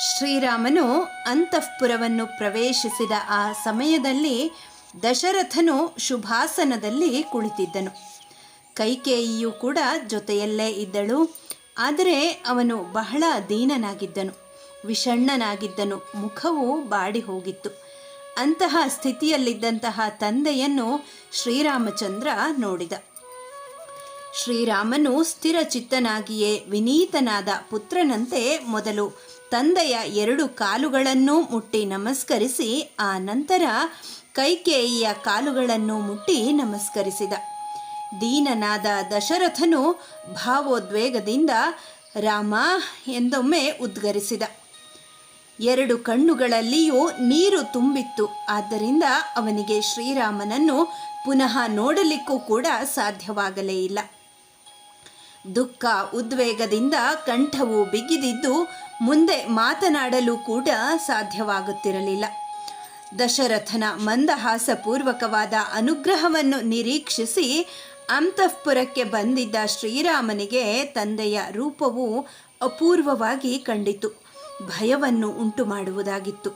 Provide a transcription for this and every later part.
ಶ್ರೀರಾಮನು ಅಂತಃಪುರವನ್ನು ಪ್ರವೇಶಿಸಿದ ಆ ಸಮಯದಲ್ಲಿ ದಶರಥನು ಶುಭಾಸನದಲ್ಲಿ ಕುಳಿತಿದ್ದನು. ಕೈಕೇಯಿಯು ಕೂಡ ಜೊತೆಯಲ್ಲೇ ಇದ್ದಳು. ಆದರೆ ಅವನು ಬಹಳ ದೀನನಾಗಿದ್ದನು, ವಿಷಣ್ಣನಾಗಿದ್ದನು, ಮುಖವು ಬಾಡಿ ಹೋಗಿತ್ತು. ಅಂತಹ ಸ್ಥಿತಿಯಲ್ಲಿದ್ದಂತಹ ತಂದೆಯನ್ನು ಶ್ರೀರಾಮಚಂದ್ರ ನೋಡಿದ. ಶ್ರೀರಾಮನು ಸ್ಥಿರಚಿತ್ತನಾಗಿಯೇ ವಿನೀತನಾದ ಪುತ್ರನಂತೆ ಮೊದಲು ತಂದೆಯ 2 ಕಾಲುಗಳನ್ನೂ ಮುಟ್ಟಿ ನಮಸ್ಕರಿಸಿ ಆ ನಂತರ ಕೈಕೇಯಿಯ ಕಾಲುಗಳನ್ನು ಮುಟ್ಟಿ ನಮಸ್ಕರಿಸಿದ. ದೀನನಾದ ದಶರಥನು ಭಾವೋದ್ವೇಗದಿಂದ ರಾಮ ಎಂದೊಮ್ಮೆ ಉದ್ಗರಿಸಿದ. 2 ಕಣ್ಣುಗಳಲ್ಲಿಯೂ ನೀರು ತುಂಬಿತ್ತು. ಆದ್ದರಿಂದ ಅವನಿಗೆ ಶ್ರೀರಾಮನನ್ನು ಪುನಃ ನೋಡಲಿಕ್ಕೂ ಕೂಡ ಸಾಧ್ಯವಾಗಲೇ ಇಲ್ಲ. ದುಃಖ ಉದ್ವೇಗದಿಂದ ಕಂಠವು ಬಿಗಿದಿದ್ದು ಮುಂದೆ ಮಾತನಾಡಲು ಕೂಡ ಸಾಧ್ಯವಾಗುತ್ತಿರಲಿಲ್ಲ. ದಶರಥನ ಮಂದಹಾಸಪೂರ್ವಕವಾದ ಅನುಗ್ರಹವನ್ನು ನಿರೀಕ್ಷಿಸಿ ಅಂತಃಪುರಕ್ಕೆ ಬಂದಿದ್ದ ಶ್ರೀರಾಮನಿಗೆ ತಂದೆಯ ರೂಪವು ಅಪೂರ್ವವಾಗಿ ಕಂಡಿತು. ಭಯವನ್ನು ಉಂಟು ಮಾಡುವುದಾಗಿತ್ತು.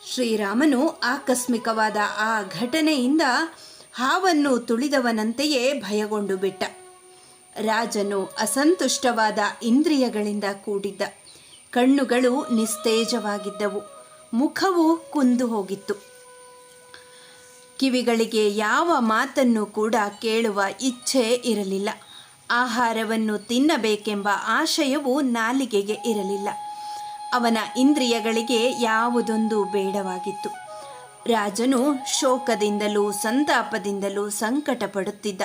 ಶ್ರೀರಾಮನು ಆಕಸ್ಮಿಕವಾದ ಆ ಘಟನೆಯಿಂದ ಹಾವನ್ನು ತುಳಿದವನಂತೆಯೇ ಭಯಗೊಂಡು ಬಿಟ್ಟ. ರಾಜನು ಅಸಂತುಷ್ಟವಾದ ಇಂದ್ರಿಯಗಳಿಂದ ಕೂಡಿದ್ದ. ಕಣ್ಣುಗಳು ನಿಸ್ತೇಜವಾಗಿದ್ದವು. ಮುಖವು ಕುಂದು ಹೋಗಿತ್ತು. ಕಿವಿಗಳಿಗೆ ಯಾವ ಮಾತನ್ನು ಕೂಡ ಕೇಳುವ ಇಚ್ಛೆ ಇರಲಿಲ್ಲ. ಆಹಾರವನ್ನು ತಿನ್ನಬೇಕೆಂಬ ಆಶಯವು ನಾಲಿಗೆಗೆ ಇರಲಿಲ್ಲ. ಅವನ ಇಂದ್ರಿಯಗಳಿಗೆ ಯಾವುದೊಂದು ಬೇಡವಾಗಿತ್ತು. ರಾಜನು ಶೋಕದಿಂದಲೂ ಸಂತಾಪದಿಂದಲೂ ಸಂಕಟ ಪಡುತ್ತಿದ್ದ.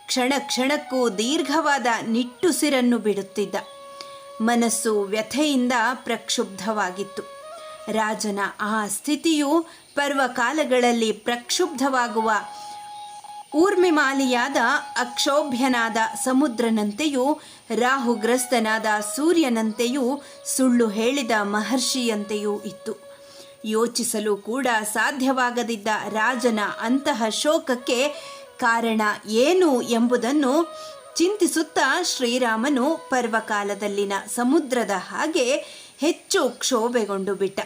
ಕ್ಷಣ ಕ್ಷಣಕ್ಕೂ ದೀರ್ಘವಾದ ನಿಟ್ಟುಸಿರನ್ನು ಬಿಡುತ್ತಿದ್ದ. ಮನಸ್ಸು ವ್ಯಥೆಯಿಂದ ಪ್ರಕ್ಷುಬ್ಧವಾಗಿತ್ತು. ರಾಜನ ಆ ಸ್ಥಿತಿಯು ಪರ್ವಕಾಲಗಳಲ್ಲಿ ಪ್ರಕ್ಷುಬ್ಧವಾಗುವ ಊರ್ಮಿಮಾಲಿಯಾದ ಅಕ್ಷೋಭ್ಯನಾದ ಸಮುದ್ರನಂತೆಯೂ ರಾಹುಗ್ರಸ್ತನಾದ ಸೂರ್ಯನಂತೆಯೂ ಸುಳ್ಳು ಹೇಳಿದ ಮಹರ್ಷಿಯಂತೆಯೂ ಇತ್ತು. ಯೋಚಿಸಲು ಕೂಡ ಸಾಧ್ಯವಾಗದಿದ್ದ ರಾಜನ ಅಂತಹ ಶೋಕಕ್ಕೆ ಕಾರಣ ಏನು ಎಂಬುದನ್ನು ಚಿಂತಿಸುತ್ತಾ ಶ್ರೀರಾಮನು ಪರ್ವಕಾಲದಲ್ಲಿನ ಸಮುದ್ರದ ಹಾಗೆ ಹೆಚ್ಚು ಕ್ಷೋಭೆಗೊಂಡು ಬಿಟ್ಟ.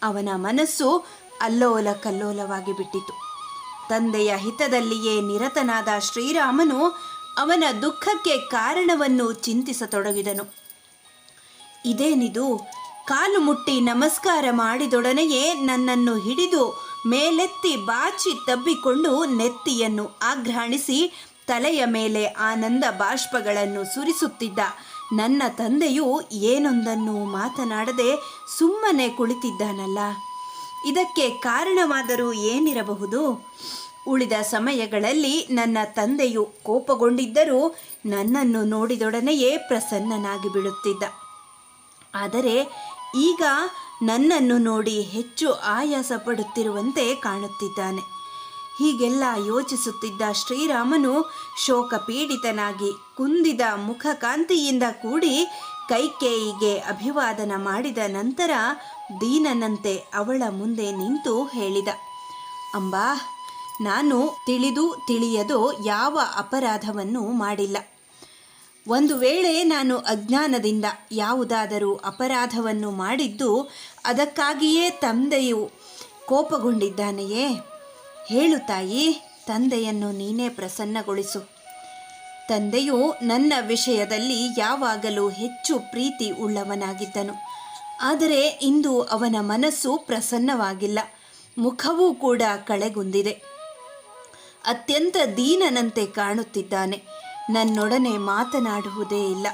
ಅವನ ಮನಸ್ಸು ಅಲ್ಲೋಲ ಕಲ್ಲೋಲವಾಗಿ ಬಿಟ್ಟಿತು. ತಂದೆಯ ಹಿತದಲ್ಲಿಯೇ ನಿರತನಾದ ಶ್ರೀರಾಮನು ಅವನ ದುಃಖಕ್ಕೆ ಕಾರಣವನ್ನು ಚಿಂತಿಸತೊಡಗಿದನು. ಇದೇನಿದು? ಕಾಲು ಮುಟ್ಟಿ ನಮಸ್ಕಾರ ಮಾಡಿದೊಡನೆಯೇ ನನ್ನನ್ನು ಹಿಡಿದು ಮೇಲೆತ್ತಿ ಬಾಚಿ ತಬ್ಬಿಕೊಂಡು ನೆತ್ತಿಯನ್ನು ಆಘ್ರಾಣಿಸಿ ತಲೆಯ ಮೇಲೆ ಆನಂದ ಬಾಷ್ಪಗಳನ್ನು ಸುರಿಸುತ್ತಿದ್ದ ನನ್ನ ತಂದೆಯು ಏನೊಂದನ್ನು ಮಾತನಾಡದೆ ಸುಮ್ಮನೆ ಕುಳಿತಿದ್ದಾನಲ್ಲ. ಇದಕ್ಕೆ ಕಾರಣವಾದರೂ ಏನಿರಬಹುದು? ಉಳಿದ ಸಮಯಗಳಲ್ಲಿ ನನ್ನ ತಂದೆಯು ಕೋಪಗೊಂಡಿದ್ದರೂ ನನ್ನನ್ನು ನೋಡಿದೊಡನೆಯೇ ಪ್ರಸನ್ನನಾಗಿ ಬಿಡುತ್ತಿದ್ದ. ಆದರೆ ಈಗ ನನ್ನನ್ನು ನೋಡಿ ಹೆಚ್ಚು ಆಯಾಸ ಪಡುತ್ತಿರುವಂತೆ ಕಾಣುತ್ತಿದ್ದಾನೆ. ಹೀಗೆಲ್ಲ ಯೋಚಿಸುತ್ತಿದ್ದ ಶ್ರೀರಾಮನು ಶೋಕಪೀಡಿತನಾಗಿ ಕುಂದಿದ ಮುಖಕಾಂತಿಯಿಂದ ಕೂಡಿ ಕೈಕೇಯಿಗೆ ಅಭಿವಾದನ ಮಾಡಿದ ನಂತರ ದೀನನಂತೆ ಅವಳ ಮುಂದೆ ನಿಂತು ಹೇಳಿದ, ಅಂಬಾ, ನಾನು ತಿಳಿದು ತಿಳಿಯದೋ ಯಾವ ಅಪರಾಧವನ್ನು ಮಾಡಿಲ್ಲ. ಒಂದು ವೇಳೆ ನಾನು ಅಜ್ಞಾನದಿಂದ ಯಾವುದಾದರೂ ಅಪರಾಧವನ್ನು ಮಾಡಿದ್ದು ಅದಕ್ಕಾಗಿಯೇ ತಂದೆಯು ಕೋಪಗೊಂಡಿದ್ದಾನೆಯೇ? ಹೇಳು ತಾಯಿ, ತಂದೆಯನ್ನು ನೀನೇ ಪ್ರಸನ್ನಗೊಳಿಸು. ತಂದೆಯು ನನ್ನ ವಿಷಯದಲ್ಲಿ ಯಾವಾಗಲೂ ಹೆಚ್ಚು ಪ್ರೀತಿ ಉಳ್ಳವನಾಗಿದ್ದನು. ಆದರೆ ಇಂದು ಅವನ ಮನಸ್ಸು ಪ್ರಸನ್ನವಾಗಿಲ್ಲ. ಮುಖವೂ ಕೂಡ ಕಳೆಗುಂದಿದೆ. ಅತ್ಯಂತ ದೀನನಂತೆ ಕಾಣುತ್ತಿದ್ದಾನೆ. ನನ್ನೊಡನೆ ಮಾತನಾಡುವುದೇ ಇಲ್ಲ.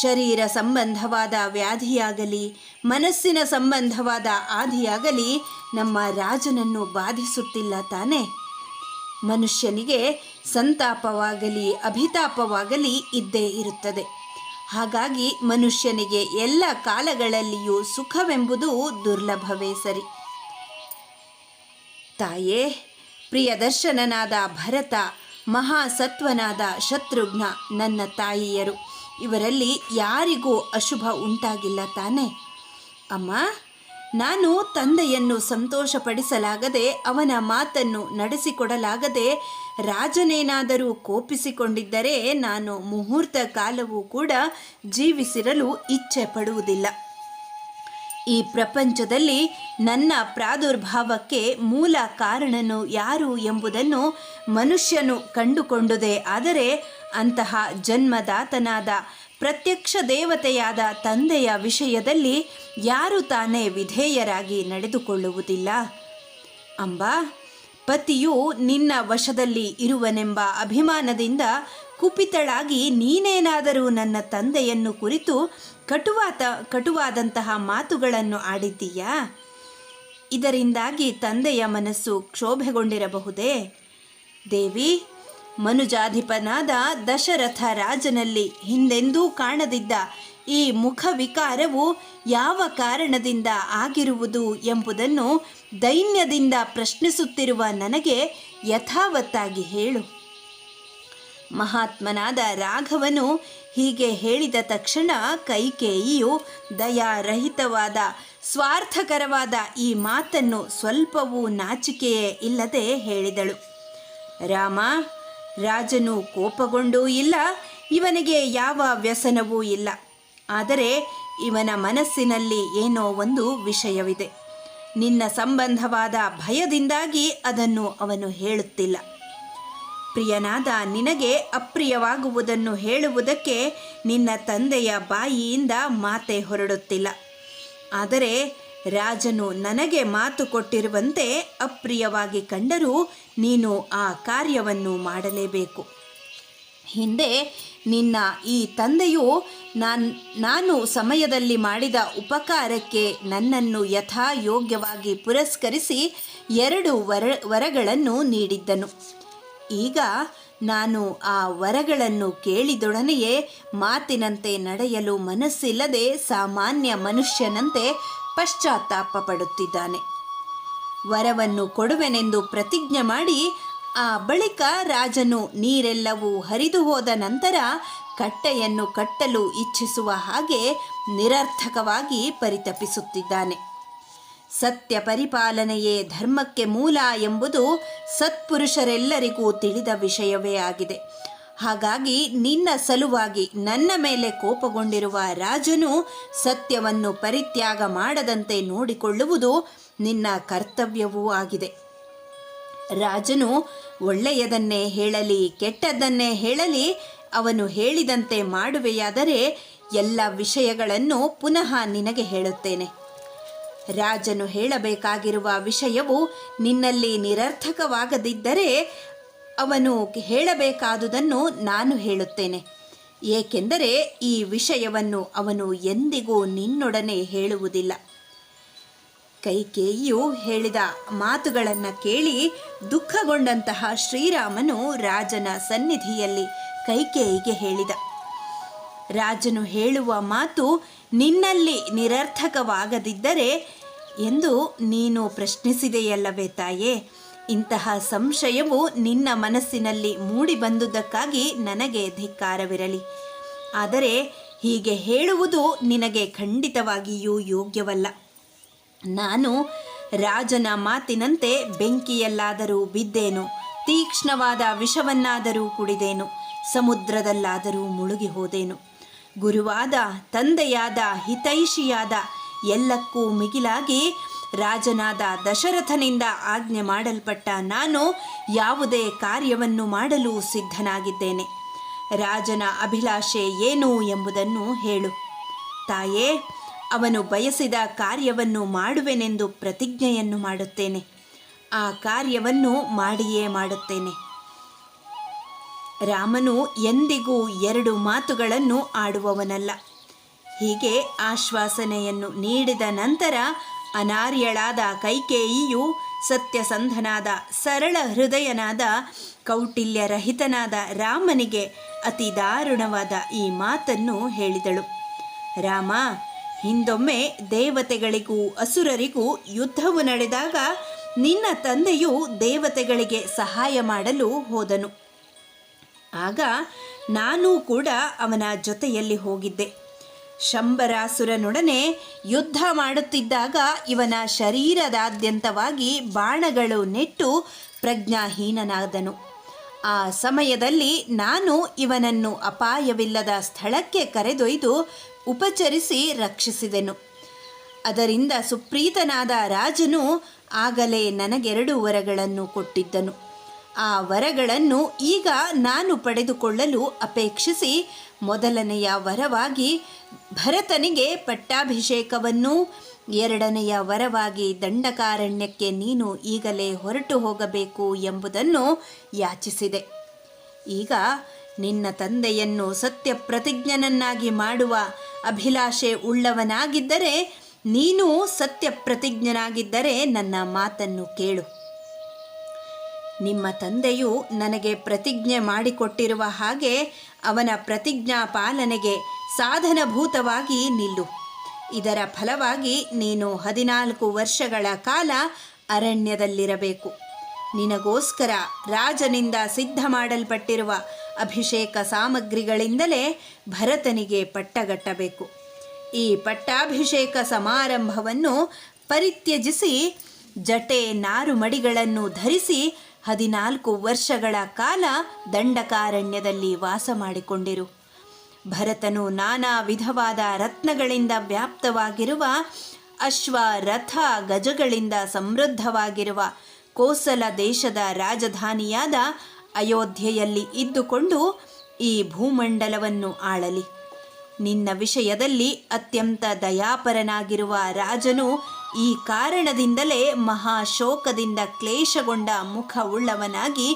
ಶರೀರ ಸಂಬಂಧವಾದ ವ್ಯಾಧಿಯಾಗಲಿ ಮನಸ್ಸಿನ ಸಂಬಂಧವಾದ ಆದಿಯಾಗಲಿ ನಮ್ಮ ರಾಜನನ್ನು ಬಾಧಿಸುತ್ತಿಲ್ಲ ತಾನೇ? ಮನುಷ್ಯನಿಗೆ ಸಂತಾಪವಾಗಲಿ ಅಭಿತಾಪವಾಗಲಿ ಇದ್ದೇ ಇರುತ್ತದೆ. ಹಾಗಾಗಿ ಮನುಷ್ಯನಿಗೆ ಎಲ್ಲ ಕಾಲಗಳಲ್ಲಿಯೂ ಸುಖವೆಂಬುದು ದುರ್ಲಭವೇ ಸರಿ. ತಾಯೇ, ಪ್ರಿಯದರ್ಶನನಾದ ಭರತ, ಮಹಾಸತ್ವನಾದ ಶತ್ರುಘ್ನ ನನ್ನ ತಾಯಿಯರು. ಇವರಲ್ಲಿ ಯಾರಿಗೂ ಅಶುಭ ಉಂಟಾಗಿಲ್ಲ ತಾನೇ? ಅಮ್ಮ, ನಾನು ತಂದೆಯನ್ನು ಸಂತೋಷಪಡಿಸಲಾಗದೆ ಅವನ ಮಾತನ್ನು ನಡೆಸಿಕೊಡಲಾಗದೆ ರಾಜನೇನಾದರೂ ಕೋಪಿಸಿಕೊಂಡಿದ್ದರೆ ನಾನು ಮುಹೂರ್ತ ಕಾಲವೂ ಕೂಡ ಜೀವಿಸಿರಲು ಇಚ್ಛೆ ಪಡುವುದಿಲ್ಲ. ಈ ಪ್ರಪಂಚದಲ್ಲಿ ನನ್ನ ಪ್ರಾದುರ್ಭಾವಕ್ಕೆ ಮೂಲ ಕಾರಣನು ಯಾರು ಎಂಬುದನ್ನು ಮನುಷ್ಯನು ಕಂಡುಕೊಂಡುದೇ ಆದರೆ ಅಂತಹ ಜನ್ಮದಾತನಾದ ಪ್ರತ್ಯಕ್ಷ ದೇವತೆಯಾದ ತಂದೆಯ ವಿಷಯದಲ್ಲಿ ಯಾರು ತಾನೇ ವಿಧೇಯರಾಗಿ ನಡೆದುಕೊಳ್ಳುವುದಿಲ್ಲ? ಅಂಬಾ, ಪತಿಯು ನಿನ್ನ ವಶದಲ್ಲಿ ಇರುವನೆಂಬ ಅಭಿಮಾನದಿಂದ ಕುಪಿತಳಾಗಿ ನೀನೇನಾದರೂ ನನ್ನ ತಂದೆಯನ್ನು ಕುರಿತು ಕಟುವಾದಂತಹ ಮಾತುಗಳನ್ನು ಆಡಿದ್ದೀಯಾ? ಇದರಿಂದಾಗಿ ತಂದೆಯ ಮನಸ್ಸು ಕ್ಷೋಭೆಗೊಂಡಿರಬಹುದೇ? ದೇವಿ, ಮನುಜಾಧಿಪನಾದ ದಶರಥ ರಾಜನಲ್ಲಿ ಹಿಂದೆಂದೂ ಕಾಣದಿದ್ದ ಈ ಮುಖ ವಿಕಾರವು ಯಾವ ಕಾರಣದಿಂದ ಆಗಿರುವುದು ಎಂಬುದನ್ನು ದೈನ್ಯದಿಂದ ಪ್ರಶ್ನಿಸುತ್ತಿರುವ ನನಗೆ ಯಥಾವತ್ತಾಗಿ ಹೇಳು. ಮಹಾತ್ಮನಾದ ರಾಘವನು ಹೀಗೆ ಹೇಳಿದ ತಕ್ಷಣ ಕೈಕೇಯಿಯು ದಯಾರಹಿತವಾದ ಸ್ವಾರ್ಥಕರವಾದ ಈ ಮಾತನ್ನು ಸ್ವಲ್ಪವೂ ನಾಚಿಕೆಯೇ ಇಲ್ಲದೆ ಹೇಳಿದಳು. ರಾಮ, ರಾಜನು ಕೋಪಗೊಂಡೂ ಇಲ್ಲ, ಇವನಿಗೆ ಯಾವ ವ್ಯಸನವೂ ಇಲ್ಲ. ಆದರೆ ಇವನ ಮನಸ್ಸಿನಲ್ಲಿ ಏನೋ ಒಂದು ವಿಷಯವಿದೆ. ನಿನ್ನ ಸಂಬಂಧವಾದ ಭಯದಿಂದಾಗಿ ಅದನ್ನು ಅವನು ಹೇಳುತ್ತಿಲ್ಲ. ಪ್ರಿಯನಾದ ನಿನಗೆ ಅಪ್ರಿಯವಾಗುವುದನ್ನು ಹೇಳುವುದಕ್ಕೆ ನಿನ್ನ ತಂದೆಯ ಬಾಯಿಯಿಂದ ಮಾತೇ ಹೊರಡುತ್ತಿಲ್ಲ. ಆದರೆ ರಾಜನು ನನಗೆ ಮಾತು ಕೊಟ್ಟಿರುವಂತೆ ಅಪ್ರಿಯವಾಗಿ ಕಂಡರೂ ನೀನು ಆ ಕಾರ್ಯವನ್ನು ಮಾಡಲೇಬೇಕು. ಹಿಂದೆ ನಿನ್ನ ಈ ತಂದೆಯು ನಾನು ಸಮಯದಲ್ಲಿ ಮಾಡಿದ ಉಪಕಾರಕ್ಕೆ ನನ್ನನ್ನು ಯಥಾಯೋಗ್ಯವಾಗಿ ಪುರಸ್ಕರಿಸಿ 2 ವರಗಳನ್ನು ನೀಡಿದ್ದನು. ಈಗ ನಾನು ಆ ವರಗಳನ್ನು ಕೇಳಿದೊಡನೆಯೇ ಮಾತಿನಂತೆ ನಡೆಯಲು ಮನಸ್ಸಿಲ್ಲದೆ ಸಾಮಾನ್ಯ ಮನುಷ್ಯನಂತೆ ಪಶ್ಚಾತ್ತಾಪ ಪಡುತ್ತಿದ್ದಾನೆ. ವರವನ್ನು ಕೊಡುವೆನೆಂದು ಪ್ರತಿಜ್ಞೆ ಮಾಡಿ ಆ ಬಳಿಕ ರಾಜನು ನೀರೆಲ್ಲವೂ ಹರಿದು ಹೋದ ನಂತರ ಕಟ್ಟೆಯನ್ನು ಕಟ್ಟಲು ಇಚ್ಛಿಸುವ ಹಾಗೆ ನಿರರ್ಥಕವಾಗಿ ಪರಿತಪಿಸುತ್ತಿದ್ದಾನೆ. ಸತ್ಯ ಪರಿಪಾಲನೆಯೇ ಧರ್ಮಕ್ಕೆ ಮೂಲ ಎಂಬುದು ಸತ್ಪುರುಷರೆಲ್ಲರಿಗೂ ತಿಳಿದ ವಿಷಯವೇ ಆಗಿದೆ. ಹಾಗಾಗಿ ನಿನ್ನ ಸಲುವಾಗಿ ನನ್ನ ಮೇಲೆ ಕೋಪಗೊಂಡಿರುವ ರಾಜನು ಸತ್ಯವನ್ನು ಪರಿತ್ಯಾಗ ಮಾಡದಂತೆ ನೋಡಿಕೊಳ್ಳುವುದು ನಿನ್ನ ಕರ್ತವ್ಯವೂ ಆಗಿದೆ. ರಾಜನು ಒಳ್ಳೆಯದನ್ನೇ ಹೇಳಲಿ ಕೆಟ್ಟದ್ದನ್ನೇ ಹೇಳಲಿ ಅವನು ಹೇಳಿದಂತೆ ಮಾಡುವೆಯಾದರೆ ಎಲ್ಲ ವಿಷಯಗಳನ್ನು ಪುನಃ ನಿನಗೆ ಹೇಳುತ್ತೇನೆ. ರಾಜನು ಹೇಳಬೇಕಾಗಿರುವ ವಿಷಯವು ನಿನ್ನಲ್ಲಿ ನಿರರ್ಥಕವಾಗದಿದ್ದರೆ ಅವನು ಹೇಳಬೇಕಾದುದನ್ನು ನಾನು ಹೇಳುತ್ತೇನೆ. ಏಕೆಂದರೆ ಈ ವಿಷಯವನ್ನು ಅವನು ಎಂದಿಗೂ ನಿನ್ನೊಡನೆ ಹೇಳುವುದಿಲ್ಲ. ಕೈಕೇಯಿಯು ಹೇಳಿದ ಮಾತುಗಳನ್ನು ಕೇಳಿ ದುಃಖಗೊಂಡಂತಹ ಶ್ರೀರಾಮನು ರಾಜನ ಸನ್ನಿಧಿಯಲ್ಲಿ ಕೈಕೇಯಿಗೆ ಹೇಳಿದ, ರಾಜನು ಹೇಳುವ ಮಾತು ನಿನ್ನಲ್ಲಿ ನಿರರ್ಥಕವಾಗದಿದ್ದರೆ ಎಂದು ನೀನು ಪ್ರಶ್ನಿಸಿದೆಯಲ್ಲವೇ ತಾಯೇ? ಇಂತಹ ಸಂಶಯವು ನಿನ್ನ ಮನಸ್ಸಿನಲ್ಲಿ ಮೂಡಿಬಂದುದಕ್ಕಾಗಿ ನನಗೆ ಧಿಕ್ಕಾರವಿರಲಿ. ಆದರೆ ಹೀಗೆ ಹೇಳುವುದು ನಿನಗೆ ಖಂಡಿತವಾಗಿಯೂ ಯೋಗ್ಯವಲ್ಲ. ನಾನು ರಾಜನ ಮಾತಿನಂತೆ ಬೆಂಕಿಯಲ್ಲಾದರೂ ಬಿದ್ದೇನು, ತೀಕ್ಷ್ಣವಾದ ವಿಷವನ್ನಾದರೂ ಕುಡಿದೇನು, ಸಮುದ್ರದಲ್ಲಾದರೂ ಮುಳುಗಿ ಹೋದೇನು. ಗುರುವಾದ ತಂದೆಯಾದ ಹಿತೈಷಿಯಾದ ಎಲ್ಲಕ್ಕೂ ಮಿಗಿಲಾಗಿ ರಾಜನಾದ ದಶರಥನಿಂದ ಆಜ್ಞೆ ಮಾಡಲ್ಪಟ್ಟ ನಾನು ಯಾವುದೇ ಕಾರ್ಯವನ್ನು ಮಾಡಲು ಸಿದ್ಧನಾಗಿದ್ದೇನೆ. ರಾಜನ ಅಭಿಲಾಷೆ ಏನು ಎಂಬುದನ್ನು ಹೇಳು ತಾಯೇ. ಅವನು ಬಯಸಿದ ಕಾರ್ಯವನ್ನು ಮಾಡುವೆನೆಂದು ಪ್ರತಿಜ್ಞೆಯನ್ನು ಮಾಡುತ್ತೇನೆ. ಆ ಕಾರ್ಯವನ್ನು ಮಾಡಿಯೇ ಮಾಡುತ್ತೇನೆ. ರಾಮನು ಎಂದಿಗೂ 2 ಮಾತುಗಳನ್ನು ಆಡುವವನಲ್ಲ. ಹೀಗೆ ಆಶ್ವಾಸನೆಯನ್ನು ನೀಡಿದ ನಂತರ ಅನಾರ್ಯಳಾದ ಕೈಕೇಯಿಯು ಸತ್ಯಸಂಧನಾದ ಸರಳ ಹೃದಯನಾದ ಕೌಟಿಲ್ಯರಹಿತನಾದ ರಾಮನಿಗೆ ಅತಿ ದಾರುಣವಾದ ಈ ಮಾತನ್ನು ಹೇಳಿದಳು. ರಾಮ, ಹಿಂದೊಮ್ಮೆ ದೇವತೆಗಳಿಗೂ ಅಸುರರಿಗೂ ಯುದ್ಧವು ನಡೆದಾಗ ನಿನ್ನ ತಂದೆಯು ದೇವತೆಗಳಿಗೆ ಸಹಾಯ ಮಾಡಲು ಹೋದನು. ಆಗ ನಾನೂ ಕೂಡ ಅವನ ಜೊತೆಯಲ್ಲಿ ಹೋಗಿದ್ದೆ. ಶಂಬರಾಸುರನೊಡನೆ ಯುದ್ಧ ಮಾಡುತ್ತಿದ್ದಾಗ ಇವನ ಶರೀರದಾದ್ಯಂತವಾಗಿ ಬಾಣಗಳು ನೆಟ್ಟು ಪ್ರಜ್ಞಾಹೀನನಾದನು. ಆ ಸಮಯದಲ್ಲಿ ನಾನು ಇವನನ್ನು ಅಪಾಯವಿಲ್ಲದ ಸ್ಥಳಕ್ಕೆ ಕರೆದೊಯ್ದು ಉಪಚರಿಸಿ ರಕ್ಷಿಸಿದೆನು. ಅದರಿಂದ ಸುಪ್ರೀತನಾದ ರಾಜನು ಆಗಲೇ ನನಗೆರಡು ವರಗಳನ್ನು ಕೊಟ್ಟಿದ್ದನು. ಆ ವರಗಳನ್ನು ಈಗ ನಾನು ಪಡೆದುಕೊಳ್ಳಲು ಅಪೇಕ್ಷಿಸಿ ಮೊದಲನೆಯ ವರವಾಗಿ ಭರತನಿಗೆ ಪಟ್ಟಾಭಿಷೇಕವನ್ನೂ, ಎರಡನೆಯ ವರವಾಗಿ ದಂಡಕಾರಣ್ಯಕ್ಕೆ ನೀನು ಈಗಲೇ ಹೊರಟು ಹೋಗಬೇಕು ಎಂಬುದನ್ನು ಯಾಚಿಸಿದೆ. ಈಗ ನಿನ್ನ ತಂದೆಯನ್ನು ಸತ್ಯಪ್ರತಿಜ್ಞನನ್ನಾಗಿ ಮಾಡುವ ಅಭಿಲಾಷೆ ಉಳ್ಳವನಾಗಿದ್ದರೆ, ನೀನು ಸತ್ಯಪ್ರತಿಜ್ಞನಾಗಿದ್ದರೆ ನನ್ನ ಮಾತನ್ನು ಕೇಳು. ನಿಮ್ಮ ತಂದೆಯು ನನಗೆ ಪ್ರತಿಜ್ಞೆ ಮಾಡಿಕೊಟ್ಟಿರುವ ಹಾಗೆ ಅವನ ಪ್ರತಿಜ್ಞಾ ಪಾಲನೆಗೆ ಸಾಧನಭೂತವಾಗಿ ನಿಲ್ಲು. ಇದರ ಫಲವಾಗಿ ನೀನು 14 ವರ್ಷಗಳ ಕಾಲ ಅರಣ್ಯದಲ್ಲಿರಬೇಕು. ನಿನಗೋಸ್ಕರ ರಾಜನಿಂದ ಸಿದ್ಧ ಮಾಡಲ್ಪಟ್ಟಿರುವ ಅಭಿಷೇಕ ಸಾಮಗ್ರಿಗಳಿಂದಲೇ ಭರತನಿಗೆ ಪಟ್ಟಗಟ್ಟಬೇಕು. ಈ ಪಟ್ಟಾಭಿಷೇಕ ಸಮಾರಂಭವನ್ನು ಪರಿತ್ಯಜಿಸಿ ಜಟೆ ನಾರುಮಡಿಗಳನ್ನು ಧರಿಸಿ 14 ವರ್ಷಗಳ ಕಾಲ ದಂಡಕಾರಣ್ಯದಲ್ಲಿ ವಾಸ ಮಾಡಿಕೊಂಡಿರು. ಭರತನು ನಾನಾ ವಿಧವಾದ ರತ್ನಗಳಿಂದ ವ್ಯಾಪ್ತವಾಗಿರುವ ಅಶ್ವ, ರಥ, ಗಜಗಳಿಂದ ಸಮೃದ್ಧವಾಗಿರುವ ಕೋಸಲ ದೇಶದ ರಾಜಧಾನಿಯಾದ ಅಯೋಧ್ಯೆಯಲ್ಲಿ ಇದ್ದುಕೊಂಡು ಈ ಭೂಮಂಡಲವನ್ನು ಆಳಲಿ. ನಿನ್ನ ವಿಷಯದಲ್ಲಿ ಅತ್ಯಂತ ದಯಾಪರನಾಗಿರುವ ರಾಜನು ಈ ಕಾರಣದಿಂದಲೇ ಮಹಾಶೋಕದಿಂದ ಕ್ಲೇಶಗೊಂಡ ಮುಖವುಳ್ಳವನಾಗಿ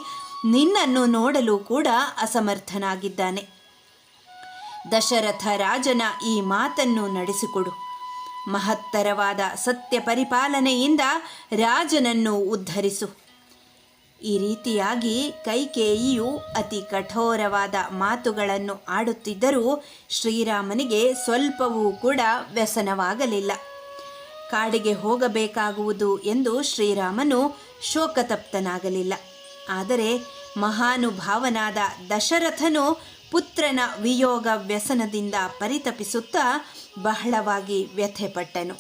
ನಿನ್ನನ್ನು ನೋಡಲು ಕೂಡ ಅಸಮರ್ಥನಾಗಿದ್ದಾನೆ. ದಶರಥ ರಾಜನ ಈ ಮಾತನ್ನು ನಡೆಸಿಕೊಡು. ಮಹತ್ತರವಾದ ಸತ್ಯ ಪರಿಪಾಲನೆಯಿಂದ ರಾಜನನ್ನು ಉದ್ಧರಿಸು. ಈ ರೀತಿಯಾಗಿ ಕೈಕೇಯಿಯು ಅತಿ ಕಠೋರವಾದ ಮಾತುಗಳನ್ನು ಆಡುತ್ತಿದ್ದರೂ ಶ್ರೀರಾಮನಿಗೆ ಸ್ವಲ್ಪವೂ ಕೂಡ ವ್ಯಸನವಾಗಲಿಲ್ಲ. ಕಾಡಿಗೆ ಹೋಗಬೇಕಾಗುವುದು ಎಂದು ಶ್ರೀರಾಮನು ಶೋಕತಪ್ತನಾಗಲಿಲ್ಲ. ಆದರೆ ಮಹಾನುಭಾವನಾದ ದಶರಥನು ಪುತ್ರನ ವಿಯೋಗ ವ್ಯಸನದಿಂದ ಪರಿತಪಿಸುತ್ತಾ ಬಹಳವಾಗಿ ವ್ಯಥೆಪಟ್ಟನು.